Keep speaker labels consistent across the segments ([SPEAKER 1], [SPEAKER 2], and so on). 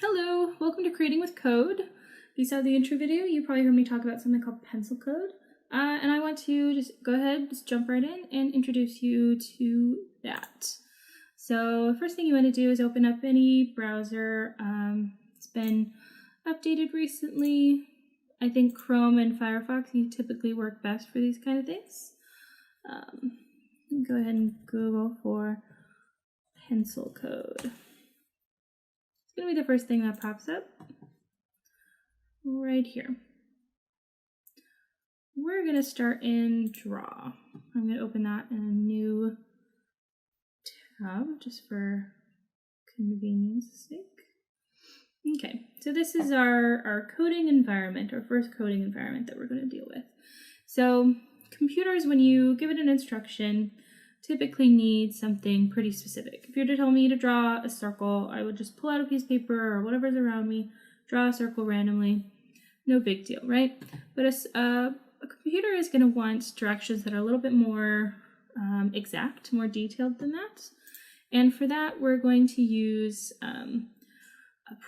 [SPEAKER 1] Hello, welcome to Creating with Code. If you saw the intro video, you probably heard me talk about something called pencil code. And I want to just go ahead, just jump right in and introduce you to that. So first thing you want to do is open up any browser. It's been updated recently. I think Chrome and Firefox typically work best for these kind of things. Go ahead and Google for pencil code. It's going to be the first thing that pops up right here. We're going to start in Draw. I'm going to open that in a new tab just for convenience sake. Okay, so this is our coding environment, our first coding environment that we're going to deal with. So computers, when you give it an instruction, typically need something pretty specific. If you were to tell me to draw a circle, I would just pull out a piece of paper or whatever's around me, draw a circle randomly. No big deal, right? But a computer is going to want directions that are a little bit more exact, more detailed than that. And for that, we're going to use a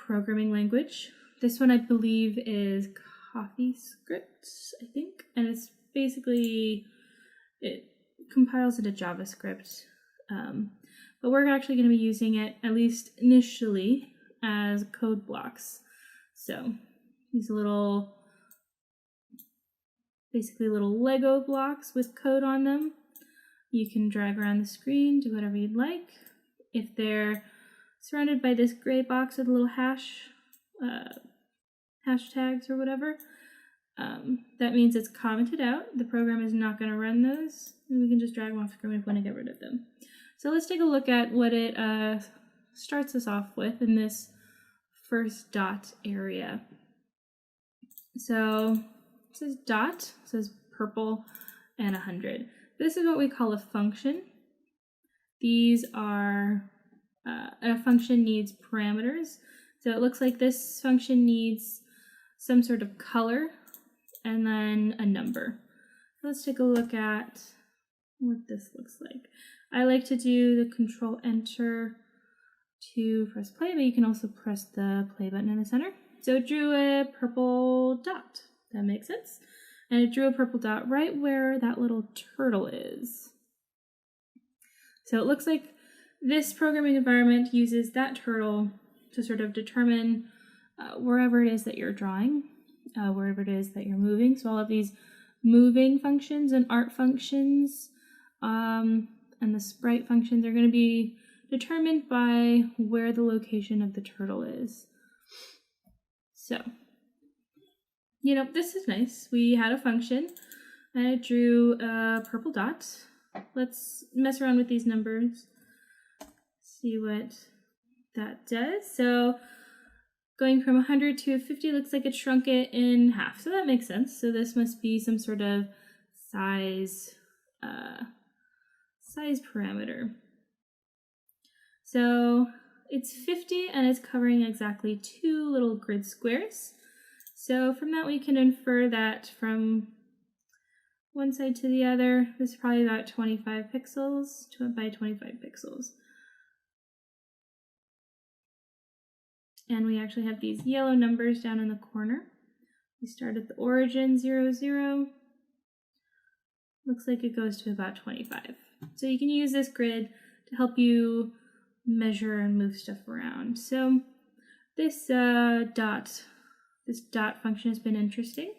[SPEAKER 1] programming language. This one I believe is CoffeeScript, I think. And it's basically, it compiles into JavaScript. But we're actually going to be using it, at least initially, as code blocks. So these little, basically little Lego blocks with code on them. You can drag around the screen, do whatever you'd like. If they're surrounded by this gray box with little hashtags or whatever, that means it's commented out. The program is not going to run those, and we can just drag them off screen if we want to get rid of them. So let's take a look at what it starts us off with in this first dot area. So it says dot, it says purple and 100. This is what we call a function. These are, a function needs parameters. So it looks like this function needs some sort of color and then a number. Let's take a look at what this looks like. I like to do the Control Enter to press play, but you can also press the play button in the center. So it drew a purple dot. That makes sense. And it drew a purple dot right where that little turtle is. So it looks like this programming environment uses that turtle to sort of determine wherever it is that you're drawing, wherever it is that you're moving. So all of these moving functions and art functions and the sprite functions are going to be determined by where the location of the turtle is. So, you know, this is nice. We had a function and I drew a purple dot. Let's mess around with these numbers, see what that does. So going from 100 to 50 looks like it shrunk it in half. So that makes sense. So this must be some sort of size parameter. So it's 50 and it's covering exactly 2 little grid squares. So from that we can infer that from one side to the other, this is probably about 25 pixels by 25 pixels. And we actually have these yellow numbers down in the corner. We start at the origin 0, 0. Looks like it goes to about 25. So you can use this grid to help you measure and move stuff around. So this dot function has been interesting.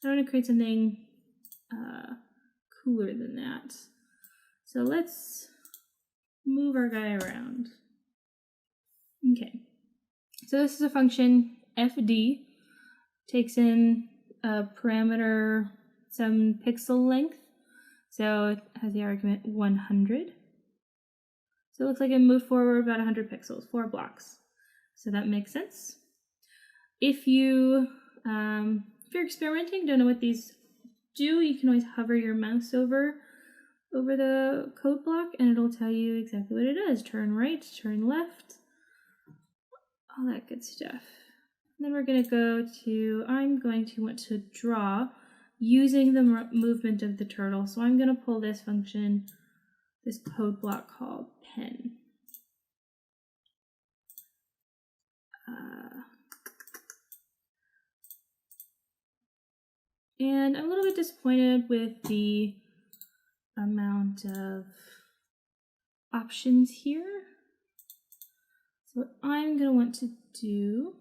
[SPEAKER 1] I want to create something cooler than that. So let's move our guy around. Okay. So this is a function fd, takes in a parameter, some pixel length. So it has the argument 100. So it looks like it moved forward about 100 pixels, 4 blocks. So that makes sense. If you're experimenting, don't know what these do, you can always hover your mouse over the code block and it'll tell you exactly what it does. Turn right, turn left, all that good stuff. And then we're going to go to, I'm going to want to draw using the movement of the turtle. So I'm going to pull this function, this code block called pen. And I'm a little bit disappointed with the amount of options here. So what I'm going to want to do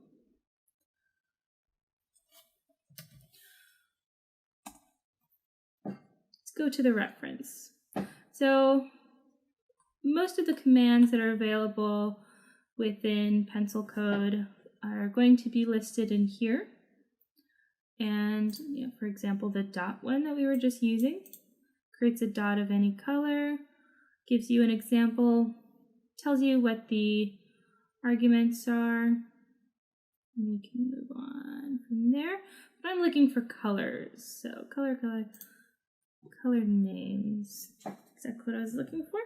[SPEAKER 1] is go to the reference. So most of the commands that are available within Pencil Code are going to be listed in here. And for example, the dot one that we were just using creates a dot of any color, gives you an example, tells you what the arguments are. We can move on from there. But I'm looking for colors. So color names. Exactly what I was looking for.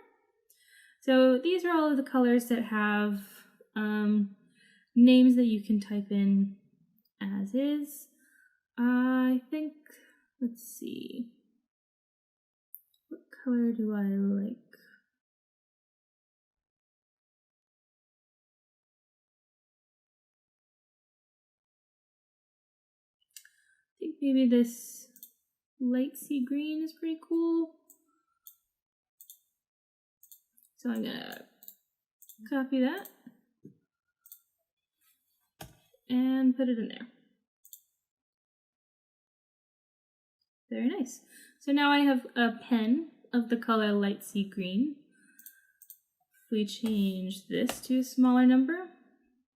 [SPEAKER 1] So these are all of the colors that have names that you can type in as is. I think, let's see, what color do I like? I think maybe this light sea green is pretty cool. So I'm gonna copy that and put it in there. Very nice. So now I have a pen of the color light sea green. If we change this to a smaller number,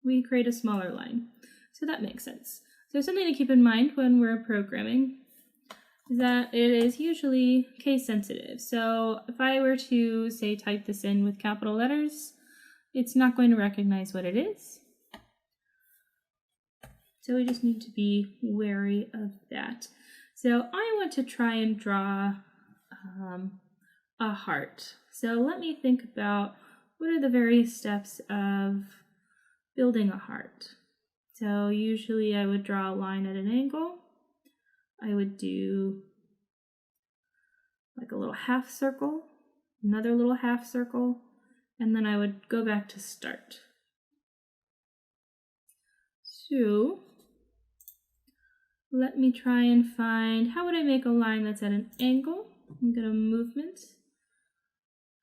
[SPEAKER 1] we create a smaller line. So that makes sense. So something to keep in mind when we're programming is that it is usually case sensitive. So if I were to, say, type this in with capital letters, it's not going to recognize what it is. So we just need to be wary of that. So I want to try and draw a heart. So let me think about what are the various steps of building a heart. So usually I would draw a line at an angle. I would do like a little half circle, another little half circle, and then I would go back to start. So let me try and find, how would I make a line that's at an angle? I'm going to movement.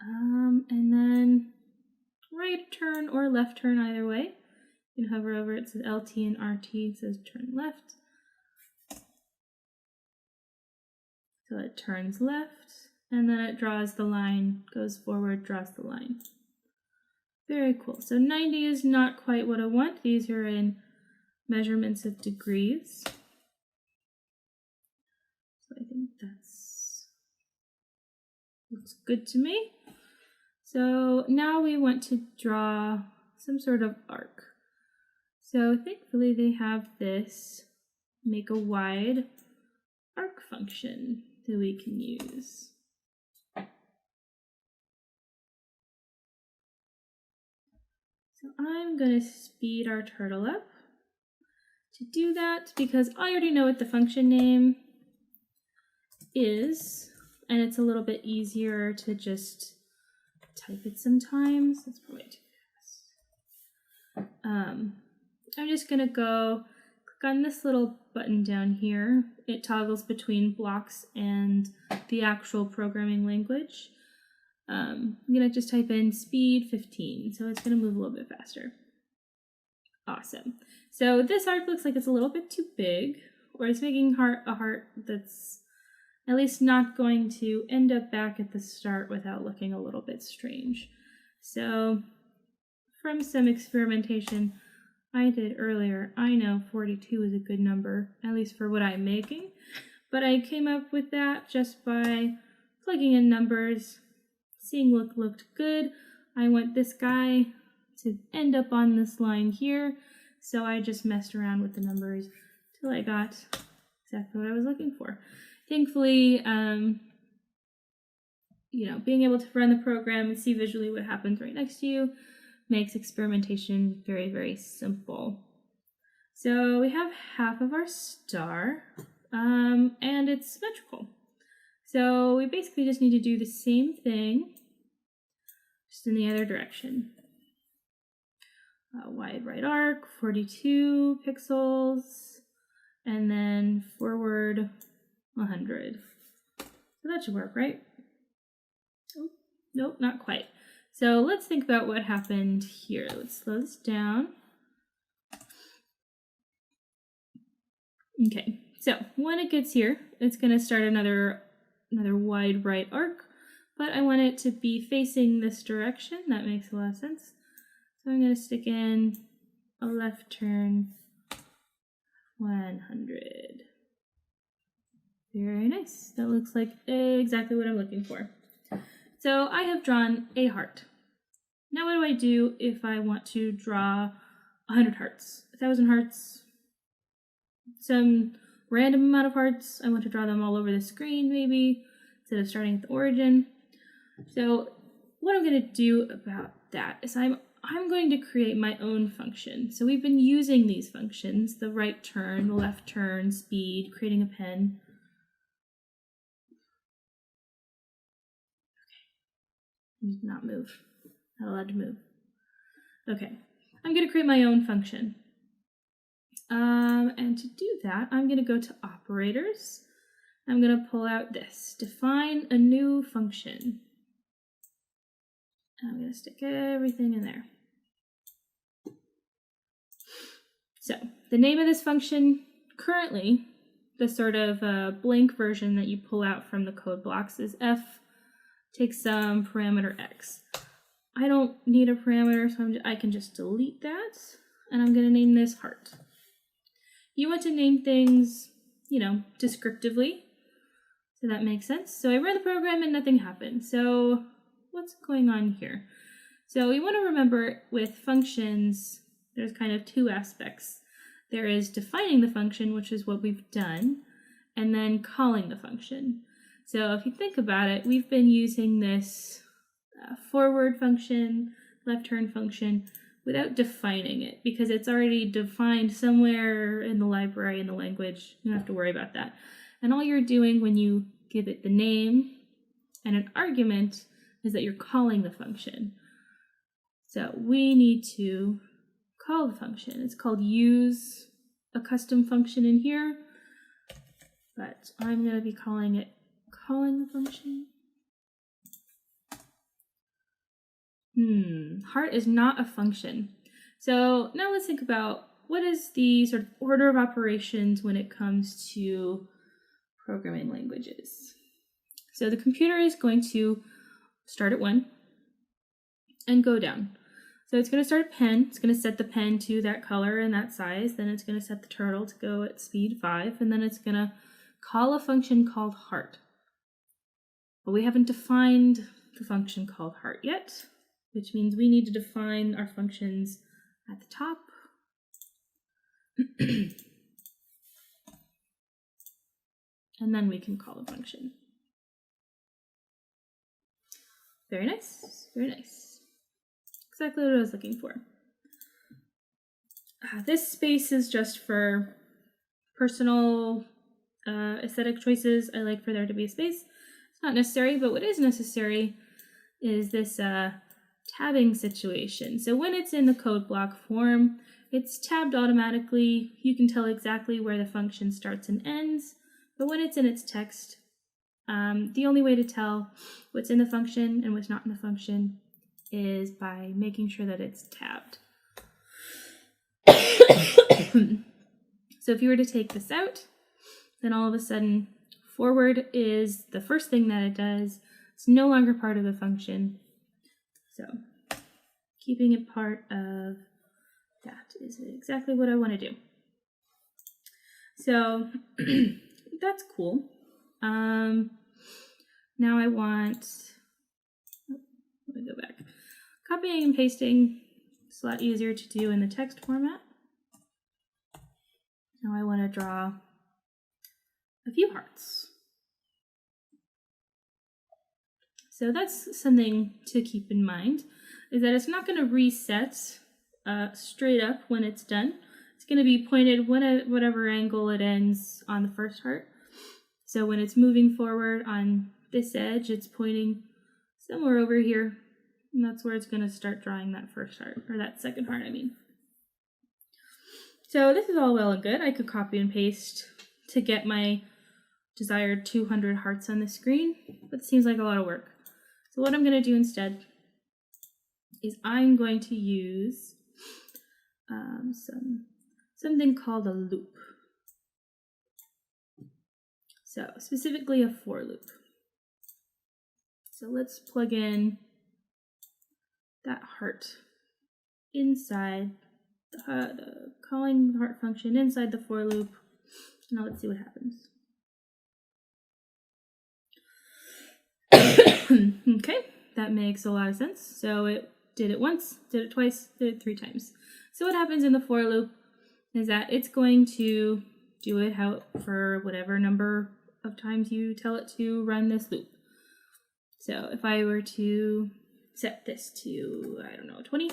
[SPEAKER 1] And then right turn or left turn either way. You can hover over it, says LT and RT, it says turn left. So it turns left, and then it draws the line, goes forward, draws the line. Very cool. So 90 is not quite what I want. These are in measurements of degrees. So I think looks good to me. So now we want to draw some sort of arc. So thankfully they have this make a wide arc function that we can use. So I'm going to speed our turtle up to do that because I already know what the function name is, and it's a little bit easier to just type it sometimes. That's probably too fast. I'm just going to go click on this little button down here. It toggles between blocks and the actual programming language. I'm going to just type in speed 15, so it's going to move a little bit faster. Awesome. So this arc looks like it's a little bit too big, or it's making a heart that's at least not going to end up back at the start without looking a little bit strange. So from some experimentation I did earlier, I know 42 is a good number, at least for what I'm making, but I came up with that just by plugging in numbers, seeing what looked good. I want this guy to end up on this line here, so I just messed around with the numbers till I got exactly what I was looking for. Thankfully, being able to run the program and see visually what happens right next to you makes experimentation very, very simple. So we have half of our star, and it's symmetrical. So we basically just need to do the same thing, just in the other direction. wide right arc, 42 pixels, and then forward 100. So that should work, right? Oh, nope, not quite. So let's think about what happened here. Let's slow this down. Okay, so when it gets here, it's going to start another wide right arc, but I want it to be facing this direction. That makes a lot of sense. So I'm going to stick in a left turn 100. Very nice. That looks like exactly what I'm looking for. So I have drawn a heart. Now what do I do if I want to draw 100 hearts, 1,000 hearts, some random amount of hearts? I want to draw them all over the screen maybe, instead of starting at the origin. So what I'm going to do about that is I'm going to create my own function. So we've been using these functions, the right turn, the left turn, speed, creating a pen. Okay. Not move. Not allowed to move. Okay. I'm going to create my own function. And to do that, I'm going to go to operators. I'm going to pull out this, define a new function. I'm going to stick everything in there. So the name of this function, currently, the sort of blank version that you pull out from the code blocks is f takes some parameter x. I don't need a parameter, so I can just delete that, and I'm going to name this heart. You want to name things, descriptively, so that makes sense. So I ran the program and nothing happened. So what's going on here? So we want to remember with functions, there's kind of two aspects. There is defining the function, which is what we've done, and then calling the function. So if you think about it, we've been using this forward function, left turn function, without defining it, because it's already defined somewhere in the library in the language. You don't have to worry about that. And all you're doing when you give it the name and an argument is that you're calling the function. So we need to call the function. It's called use a custom function in here, but I'm going to be calling it calling the function. Heart is not a function. So now let's think about what is the sort of order of operations when it comes to programming languages. So the computer is going to start at 1 and go down. So it's going to start a pen. It's going to set the pen to that color and that size. Then it's going to set the turtle to go at speed 5. And then it's going to call a function called heart. But we haven't defined the function called heart yet, which means we need to define our functions at the top. And then we can call a function. Very nice, very nice. Exactly what I was looking for. This space is just for personal aesthetic choices. I like for there to be a space. It's not necessary, but what is necessary is this tabbing situation. So when it's in the code block form, it's tabbed automatically. You can tell exactly where the function starts and ends, but when it's in its text, the only way to tell what's in the function and what's not in the function is by making sure that it's tabbed. So if you were to take this out, then all of a sudden forward is the first thing that it does. It's no longer part of the function. So keeping it part of that is exactly what I want to do. So that's cool. Now I want, let me go back. Copying and pasting is a lot easier to do in the text format. Now I want to draw a few hearts. So that's something to keep in mind, is that it's not going to reset straight up when it's done. It's going to be pointed whatever angle it ends on the first heart. So when it's moving forward on this edge, it's pointing somewhere over here. And that's where it's going to start drawing that first heart, or that second heart, I mean. So this is all well and good. I could copy and paste to get my desired 200 hearts on the screen, but it seems like a lot of work. So what I'm going to do instead is I'm going to use something called a loop. So specifically a for loop. So let's plug in that heart inside the calling heart function inside the for loop. Now let's see what happens. Okay, that makes a lot of sense. So it did it once, did it twice, did it 3 times. So what happens in the for loop is that it's going to do it for whatever number of times you tell it to run this loop. So if I were to set this to, I don't know, 20.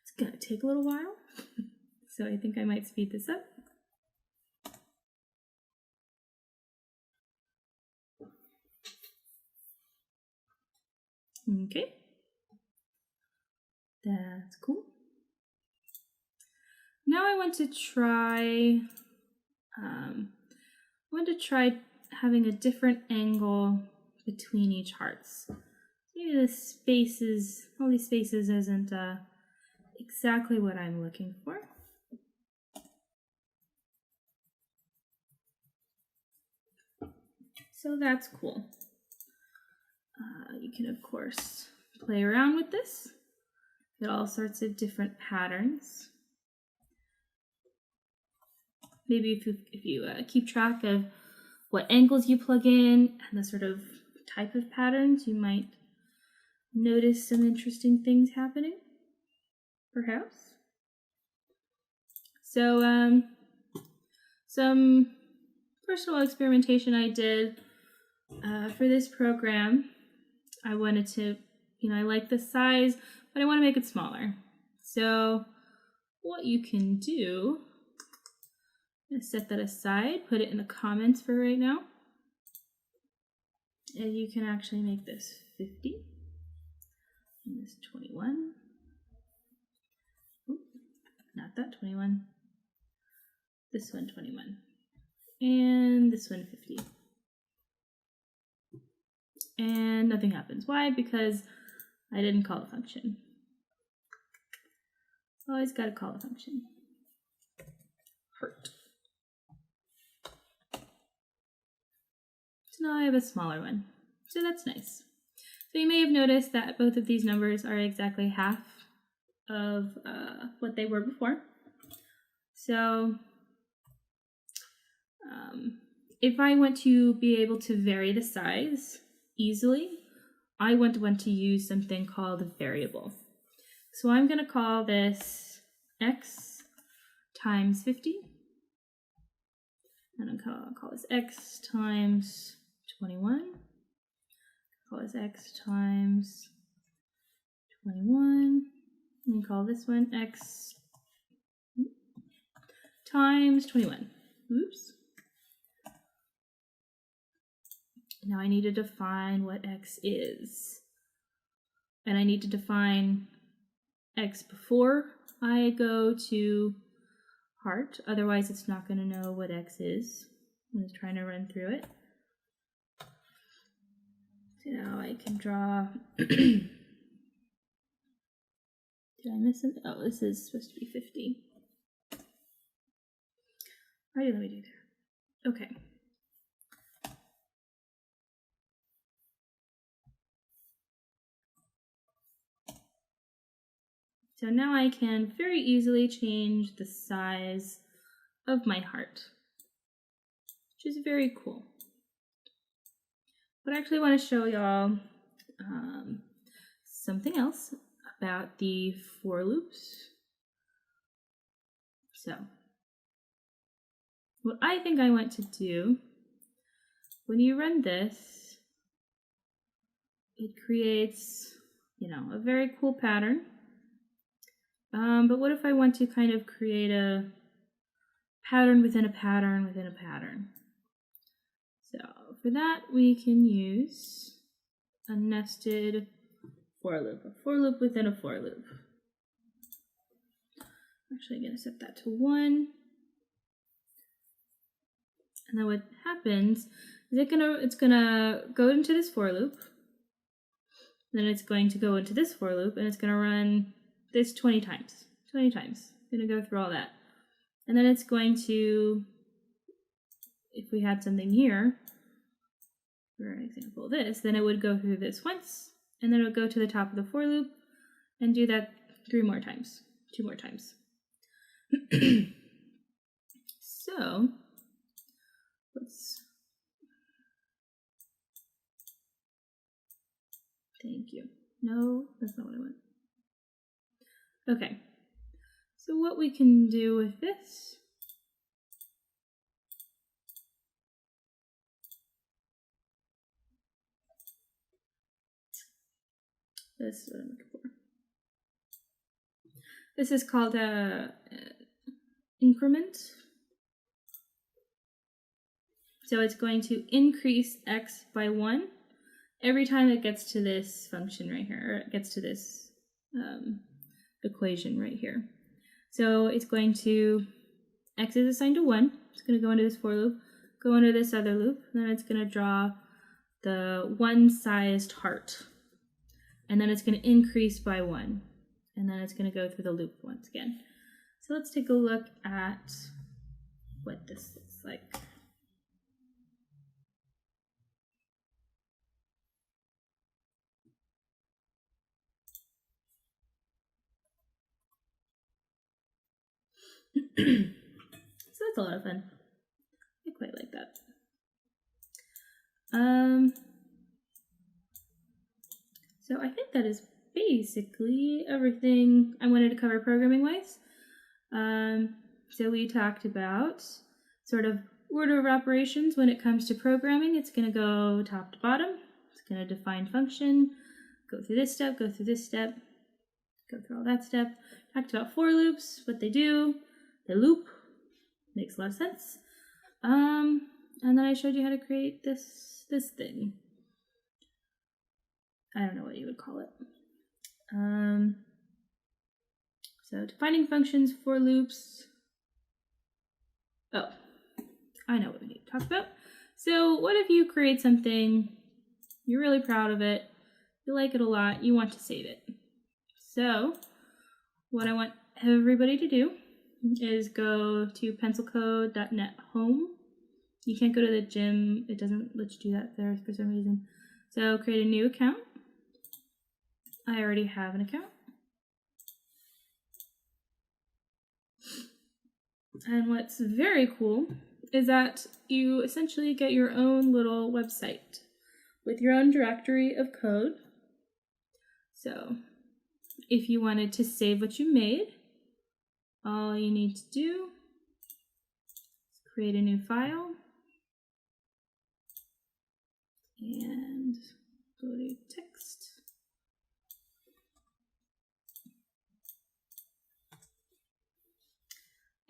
[SPEAKER 1] It's gonna take a little while. So I think I might speed this up. Okay. That's cool. Now I want to try having a different angle between each hearts. Maybe the spaces, all these spaces isn't exactly what I'm looking for. So that's cool. You can, of course, play around with this. Get all sorts of different patterns. Maybe if you keep track of what angles you plug in and the sort of type of patterns, you might notice some interesting things happening, perhaps. So some personal experimentation I did for this program. I wanted to, I like the size, but I want to make it smaller. So what you can do is set that aside, put it in the comments for right now. And you can actually make this 50 and this 21. Oop, not that 21. This one 21. And this one 50. And nothing happens. Why? Because I didn't call a function. Always gotta call a function. Heart. So now I have a smaller one. So that's nice. So you may have noticed that both of these numbers are exactly half of what they were before. So if I want to be able to vary the size easily, I want to use something called a variable. So I'm going to call this x times 50. And I'm going to call this x times 21. Call this x times 21. And call this one x times 21. Oops. Now I need to define what x is. And I need to define x before I go to heart. Otherwise, it's not going to know what x is. I'm just trying to run through it. So now I can draw. Did I miss something? Oh, this is supposed to be 50. Alrighty, let me do that. Okay. So now I can very easily change the size of my heart, which is very cool. But I actually want to show y'all something else about the for loops. So what I think I want to do, when you run this, it creates, a very cool pattern. But what if I want to kind of create a pattern within a pattern within a pattern? So if for that, we can use a nested for loop, a for loop within a for loop. Actually, I'm going to set that to 1. And then what happens is it's gonna go into this for loop. Then it's going to go into this for loop, and it's going to run this 20 times. 20 times. It's going to go through all that. And then it's going to, if we had something here, for an example of this, then it would go through this once, and then it would go to the top of the for loop and do that 3 more times, 2 more times. So, thank you. No, that's not what I want. Okay. So what we can do with this is what I'm looking for. This is called a increment. So it's going to increase x by 1 every time it gets to this function right here, or it gets to this equation right here. So it's going to, x is assigned to 1, it's going to go into this for loop, go into this other loop, and then it's going to draw the 1-sized heart. And then it's going to increase by 1. And then it's going to go through the loop once again. So let's take a look at what this looks like. So that's a lot of fun. I quite like that. So I think that is basically everything I wanted to cover programming wise. So we talked about sort of order of operations when it comes to programming. It's going to go top to bottom. It's going to define function, go through this step, go through this step, go through all that step. Talked about for loops, what they do. They loop. Makes a lot of sense. And then I showed you how to create this thing. I don't know what you would call it. So defining functions, for loops. Oh, I know what we need to talk about. So what if you create something, you're really proud of it, you like it a lot, you want to save it. So what I want everybody to do is go to pencilcode.net home. You can't go to the gym, it doesn't let you do that there for some reason. So create a new account. I already have an account. And what's very cool is that you essentially get your own little website with your own directory of code. So if you wanted to save what you made, all you need to do is create a new file and go to text.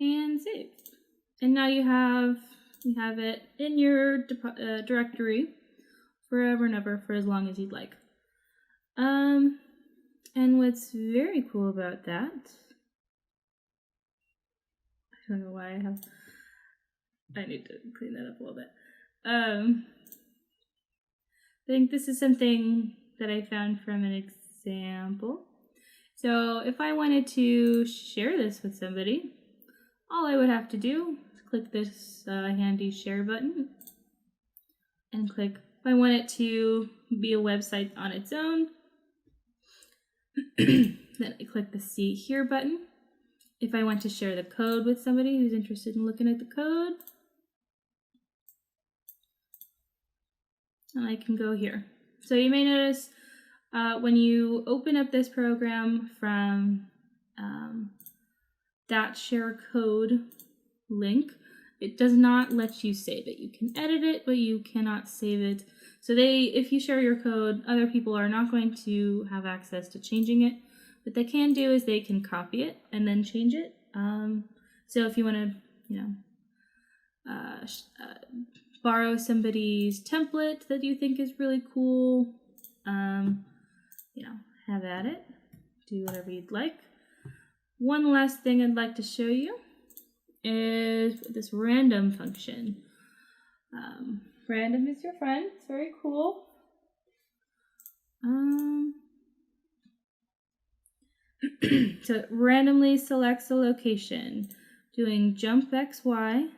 [SPEAKER 1] And save. And now you have it in your directory forever and ever for as long as you'd like. And what's very cool about that, I don't know why I need to clean that up a little bit. I think this is something that I found from an example. So if I wanted to share this with somebody, all I would have to do is click this handy share button and click, if I want it to be a website on its own, then I click the see here button. If I want to share the code with somebody who's interested in looking at the code, I can go here. So you may notice when you open up this program from that share code link, it does not let you save it. You can edit it, but you cannot save it. So if you share your code, other people are not going to have access to changing it. What they can do is they can copy it and then change it. So if you want to, borrow somebody's template that you think is really cool, have at it. Do whatever you'd like. One last thing I'd like to show you is this random function. Random is your friend. It's very cool. So it randomly selects a location, doing jump XY,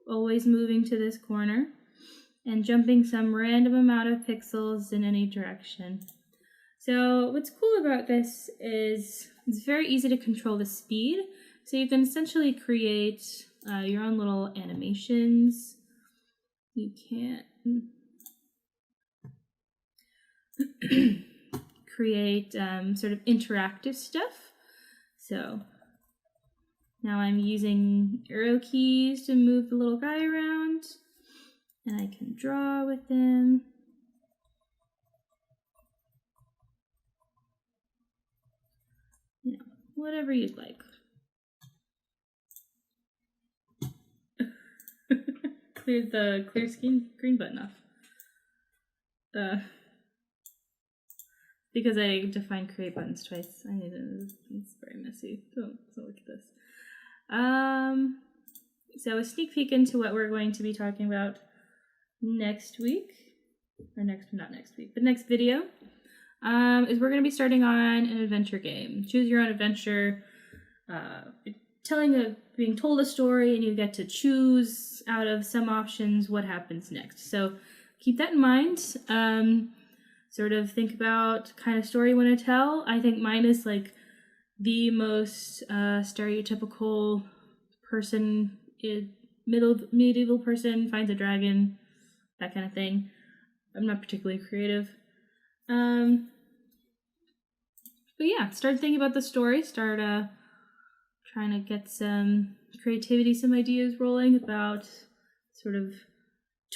[SPEAKER 1] always moving to this corner, and jumping some random amount of pixels in any direction. So what's cool about this is it's very easy to control the speed. So you can essentially create your own little animations. You can create sort of interactive stuff. So now I'm using arrow keys to move the little guy around, and I can draw with him. Whatever you'd like. Cleared the clear screen button off. Because I defined create buttons twice. It's very messy. So look at this. So a sneak peek into what we're going to be talking about next week. Or not next week, but next video. Is we're going to be starting on an adventure game. Choose your own adventure. Being told a story, and you get to choose out of some options what happens next. So keep that in mind. Sort of think about kind of story you want to tell. I think mine is like the most stereotypical person, medieval person finds a dragon, that kind of thing. I'm not particularly creative. But yeah, start thinking about the story. Start trying to get some creativity, some ideas rolling about sort of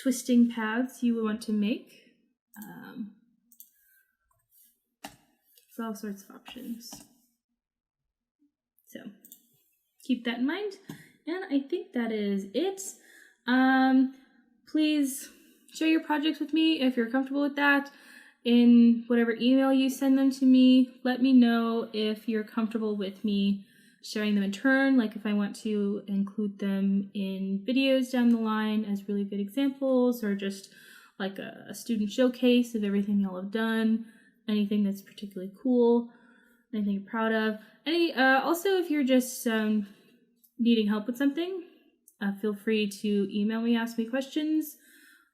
[SPEAKER 1] twisting paths you want to make. All sorts of options. So keep that in mind. And I think that is it. Please share your projects with me if you're comfortable with that. In whatever email you send them to me, let me know if you're comfortable with me sharing them in turn, like if I want to include them in videos down the line as really good examples, or just like a student showcase of everything y'all have done, anything that's particularly cool, anything you're proud of. Also, if you're just needing help with something, feel free to email me, ask me questions.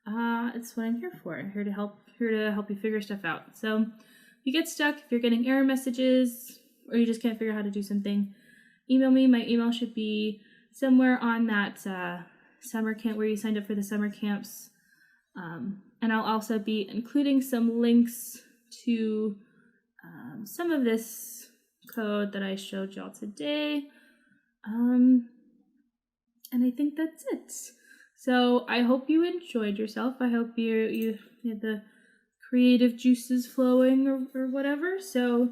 [SPEAKER 1] It's what I'm here for. I'm here to help you figure stuff out. So if you get stuck, if you're getting error messages, or you just can't figure out how to do something, email me. My email should be somewhere on that summer camp where you signed up for the summer camps. And I'll also be including some links to some of this code that I showed y'all today. And I think that's it. So I hope you enjoyed yourself. I hope you had the creative juices flowing or whatever. So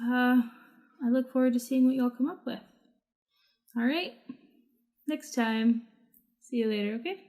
[SPEAKER 1] I look forward to seeing what y'all come up with. All right. Next time. See you later, okay?